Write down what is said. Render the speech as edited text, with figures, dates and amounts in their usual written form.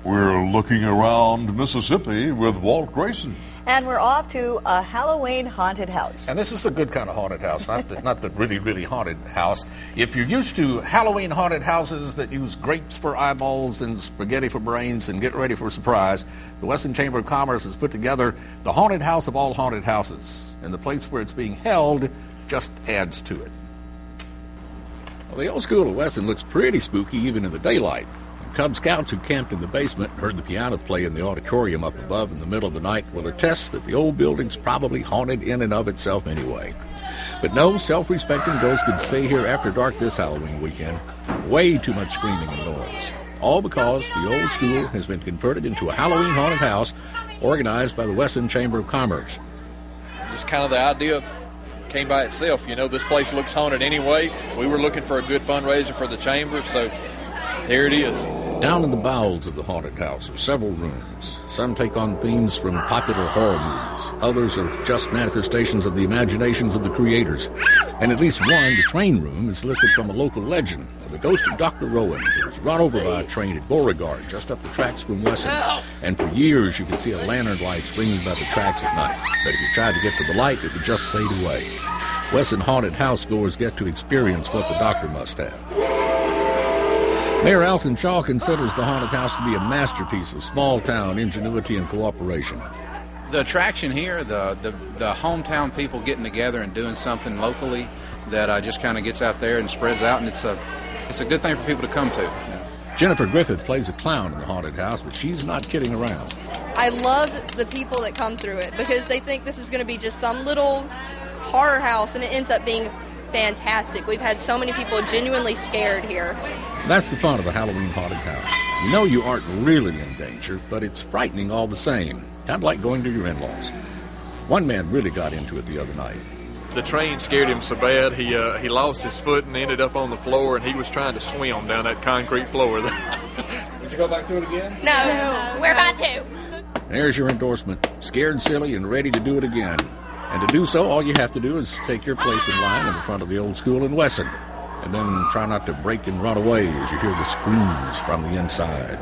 We're looking around Mississippi with Walt Grayson. And we're off to a Halloween haunted house. And this is the good kind of haunted house, not the really, really haunted house. If you're used to Halloween haunted houses that use grapes for eyeballs and spaghetti for brains and get ready for a surprise, the Weston Chamber of Commerce has put together the haunted house of all haunted houses. And the place where it's being held just adds to it. Well, the old school of Weston looks pretty spooky even in the daylight. Cub Scouts who camped in the basement and heard the piano play in the auditorium up above in the middle of the night will attest that the old building's probably haunted in and of itself anyway. But no self-respecting ghost can stay here after dark this Halloween weekend. Way too much screaming and noise. All because the old school has been converted into a Halloween haunted house organized by the Weston Chamber of Commerce. Just kind of the idea came by itself. You know, this place looks haunted anyway. We were looking for a good fundraiser for the chamber, so there it is. Down in the bowels of the haunted house are several rooms. Some take on themes from popular horror movies. Others are just manifestations of the imaginations of the creators. And at least one, the train room, is lifted from a local legend of the ghost of Dr. Rowan, who was run over by a train at Beauregard, just up the tracks from Weston. And for years you could see a lantern light swinging by the tracks at night. But if you tried to get to the light, it would just fade away. Weston haunted house goers get to experience what the doctor must have. Mayor Alton Shaw considers the haunted house to be a masterpiece of small-town ingenuity and cooperation. The attraction here, the hometown people getting together and doing something locally that just kind of gets out there and spreads out, and it's a good thing for people to come to. Jennifer Griffith plays a clown in the haunted house, but she's not kidding around. I love the people that come through it because they think this is going to be just some little horror house, and it ends up being fantastic. We've had so many people genuinely scared here. That's the fun of a Halloween haunted house. You know you aren't really in danger, but it's frightening all the same. Kind of like going to your in-laws. One man really got into it the other night. The train scared him so bad he lost his foot and ended up on the floor, and he was trying to swim down that concrete floor. Did you go back through it again? No, we're about to. There's your endorsement. Scared, silly, and ready to do it again. And to do so, all you have to do is take your place in line in front of the old school in Weston. And then try not to break and run away as you hear the screams from the inside.